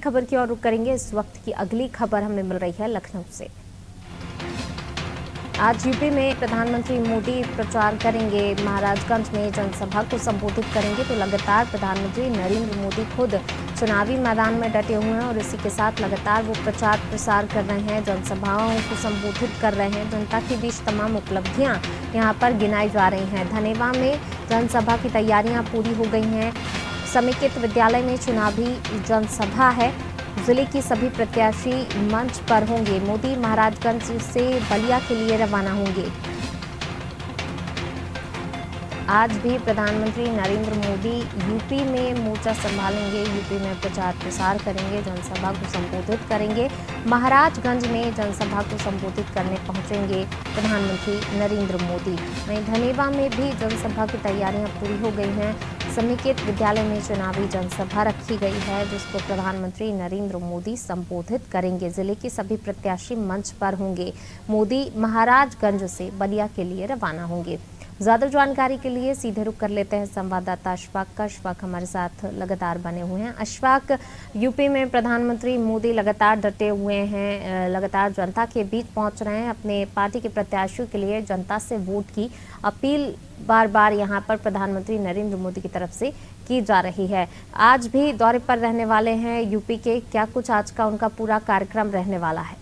खबर की ओर रुख करेंगे। इस वक्त की अगली खबर हमें मिल रही है लखनऊ से। आज यूपी में प्रधानमंत्री मोदी प्रचार करेंगे, महाराजगंज में जनसभा को संबोधित करेंगे। तो लगातार प्रधानमंत्री नरेंद्र मोदी खुद चुनावी मैदान में डटे हुए हैं और इसी के साथ लगातार वो प्रचार प्रसार कर रहे हैं, जनसभाओं को संबोधित कर रहे हैं। जनता के बीच तमाम उपलब्धियां यहां पर गिनाई जा रही हैं। धनेवा में जनसभा की तैयारियां पूरी हो गई हैं। समेकित विद्यालय में चुनावी जनसभा है। जिले की सभी प्रत्याशी मंच पर होंगे। मोदी महाराजगंज से बलिया के लिए रवाना होंगे। आज भी प्रधानमंत्री नरेंद्र मोदी यूपी में मोर्चा संभालेंगे, यूपी में प्रचार प्रसार करेंगे, जनसभा को संबोधित करेंगे। महाराजगंज में जनसभा को संबोधित करने पहुंचेंगे प्रधानमंत्री नरेंद्र मोदी। वहीं धनेवा में भी जनसभा की तैयारियां पूरी हो गई हैं। समेकित विद्यालय में चुनावी जनसभा रखी गई है, जिसको प्रधानमंत्री नरेंद्र मोदी संबोधित करेंगे। जिले के सभी प्रत्याशी मंच पर होंगे। मोदी महाराजगंज से बलिया के लिए रवाना होंगे। ज्यादा जानकारी के लिए सीधे रुख कर लेते हैं संवाददाता अशफाक का। अशफाक हमारे साथ लगातार बने हुए हैं। अशफाक, यूपी में प्रधानमंत्री मोदी लगातार डटे हुए हैं, लगातार जनता के बीच पहुंच रहे हैं। अपने पार्टी के प्रत्याशियों के लिए जनता से वोट की अपील बार बार यहां पर प्रधानमंत्री नरेंद्र मोदी की तरफ से की जा रही है। आज भी दौरे पर रहने वाले हैं यूपी के, क्या कुछ आज का उनका पूरा कार्यक्रम रहने वाला है?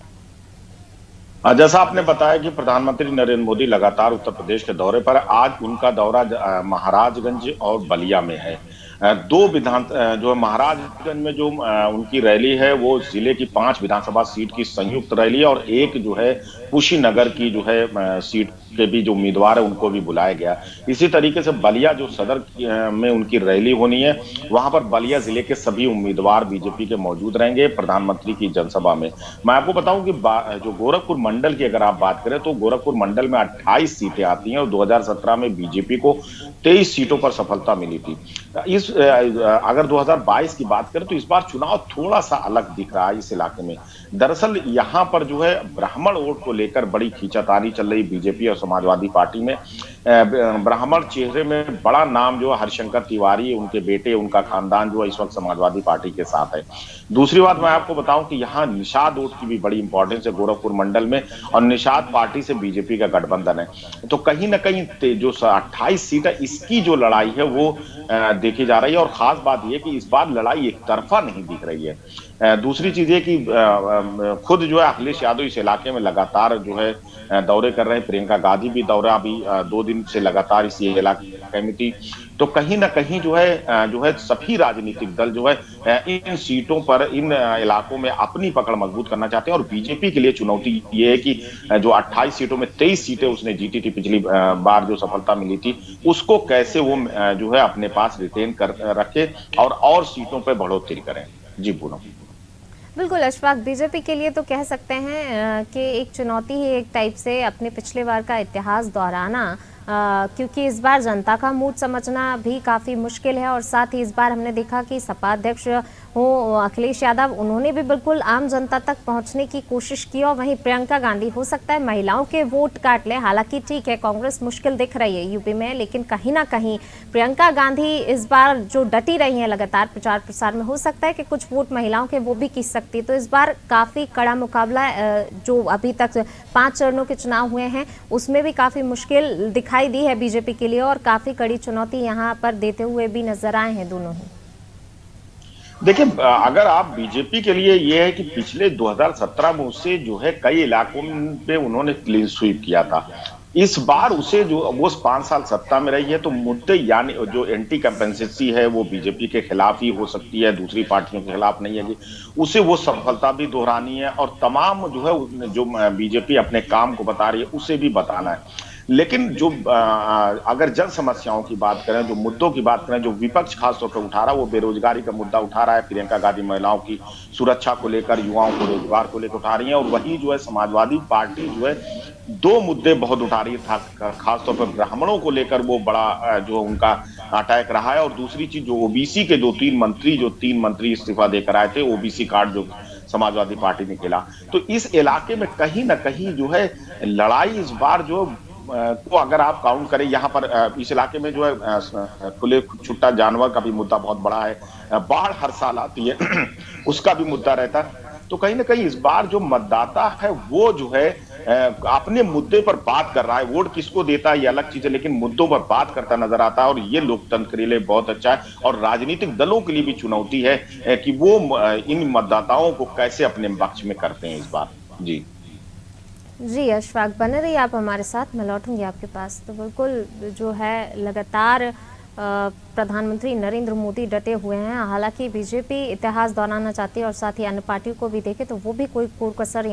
जैसा आपने बताया कि प्रधानमंत्री नरेंद्र मोदी लगातार उत्तर प्रदेश के दौरे पर, आज उनका दौरा महाराजगंज और बलिया में है। दो विधान जो महाराजगंज में जो उनकी रैली है वो जिले की 5 विधानसभा सीट की संयुक्त रैली है और एक जो है कुशीनगर की जो है सीट के भी जो उम्मीदवार है उनको भी बुलाया गया। इसी तरीके से बलिया जो सदर में उनकी रैली होनी है, वहां पर बलिया जिले के सभी उम्मीदवार बीजेपी के मौजूद रहेंगे प्रधानमंत्री की जनसभा में। मैं आपको बताऊं कि जो गोरखपुर मंडल की अगर आप बात करें तो गोरखपुर मंडल में 28 सीटें आती हैं और 2017 में बीजेपी को 23 सीटों पर सफलता मिली थी। अगर 2022 की बात करें तो इस बार चुनाव थोड़ा सा अलग दिख रहा है इस इलाके में। दरअसल यहां पर जो है ब्राह्मण वोट को लेकर बड़ी खींचातानी चल रही बीजेपी और समाजवादी पार्टी में। ब्राह्मण चेहरे में बड़ा नाम जो है हरिशंकर तिवारी, उनके बेटे, उनका खानदान जो है इस वक्त समाजवादी पार्टी के साथ है। दूसरी बात मैं आपको बताऊं कि यहाँ निषाद वोट की भी बड़ी इंपॉर्टेंस है गोरखपुर मंडल में और निषाद पार्टी से बीजेपी का गठबंधन है। तो कहीं ना कहीं जो 28 सीट है इसकी जो लड़ाई है वो देखी जा रही है और खास बात यह कि इस बार लड़ाई एक तरफा नहीं दिख रही है। दूसरी चीज ये कि खुद जो है अखिलेश यादव इस इलाके में लगातार जो है दौरे कर रहे हैं। प्रियंका गांधी भी दौरा अभी 2 दिन से लगातार इस इलाके में थी। तो कहीं ना कहीं जो है सभी राजनीतिक दल जो है इन सीटों पर, इन इलाकों में अपनी पकड़ मजबूत करना चाहते हैं और बीजेपी के लिए चुनौती ये है कि जो 28 सीटों में 23 सीटें उसने जीती थी पिछली बार जो सफलता मिली थी, उसको कैसे वो जो है अपने पास रिटेन कर रखे और सीटों पर बढ़ोतरी करें। जी पूनम। बिल्कुल अशफाक, बीजेपी के लिए तो कह सकते हैं कि एक चुनौती ही एक टाइप से अपने पिछले बार का इतिहास दोहराना, क्योंकि इस बार जनता का मूड समझना भी काफ़ी मुश्किल है और साथ ही इस बार हमने देखा कि सपा अध्यक्ष हो अखिलेश यादव, उन्होंने भी बिल्कुल आम जनता तक पहुंचने की कोशिश की और वहीं प्रियंका गांधी हो सकता है महिलाओं के वोट काट ले। हालांकि ठीक है, कांग्रेस मुश्किल दिख रही है यूपी में, लेकिन कहीं ना कहीं प्रियंका गांधी इस बार जो डटी रही हैं लगातार प्रचार प्रसार में, हो सकता है कि कुछ वोट महिलाओं के वो भी खींच सकती है। तो इस बार काफ़ी कड़ा मुकाबला, जो अभी तक 5 चरणों के चुनाव हुए हैं उसमें भी काफ़ी मुश्किल दिखाई दी है बीजेपी के लिए और काफ़ी कड़ी चुनौती यहाँ पर देते हुए भी नजर आए हैं दोनों ही। देखिए, अगर आप बीजेपी के लिए ये है कि पिछले 2017 में उससे जो है कई इलाकों पे उन्होंने क्लीन स्वीप किया था। इस बार उसे जो वो 5 साल सत्ता में रही है तो मुद्दे यानी जो एंटी कंपेंसेंसी है वो बीजेपी के खिलाफ ही हो सकती है, दूसरी पार्टियों के खिलाफ नहीं है कि उसे वो सफलता भी दोहरानी है और तमाम जो है जो बीजेपी अपने काम को बता रही है उसे भी बताना है। लेकिन जो अगर जन समस्याओं की बात करें, जो मुद्दों की बात करें, जो विपक्ष खासतौर पर उठा रहा है वो बेरोजगारी का मुद्दा उठा रहा है। प्रियंका गांधी महिलाओं की सुरक्षा को लेकर, युवाओं को रोजगार को लेकर उठा रही है और वही जो है समाजवादी पार्टी जो है 2 मुद्दे बहुत उठा रही है, खासतौर पर ब्राह्मणों को लेकर वो बड़ा जो उनका अटैक रहा है और दूसरी चीज जो ओबीसी के 3 मंत्री इस्तीफा देकर आए थे, ओबीसी कार्ड जो समाजवादी पार्टी ने खेला। तो इस इलाके में कहीं ना कहीं जो है लड़ाई इस बार जो को अगर आप काउंट करें यहाँ पर इस इलाके में जो है खुले छुट्टा जानवर का भी मुद्दा बहुत बड़ा है। बाढ़ हर साल आती है उसका भी मुद्दा रहता है। तो कहीं ना कहीं इस बार जो मतदाता है वो जो है अपने मुद्दे पर बात कर रहा है। वोट किसको देता है ये अलग चीज है, लेकिन मुद्दों पर बात करता नजर आता है, और ये लोकतंत्र के लिए बहुत अच्छा है और राजनीतिक दलों के लिए भी चुनौती है कि वो इन मतदाताओं को कैसे अपने पक्ष में करते हैं इस बार। जी जी अशफाक, बने रहिए आप हमारे साथ, मैं लौटूंगी आपके पास। तो बिल्कुल जो है लगातार प्रधानमंत्री नरेंद्र मोदी डटे हुए हैं। हालांकि बीजेपी इतिहास दोहराना चाहती है और साथ ही अन्य पार्टियों को भी देखे तो वो भी कोई कोर कसर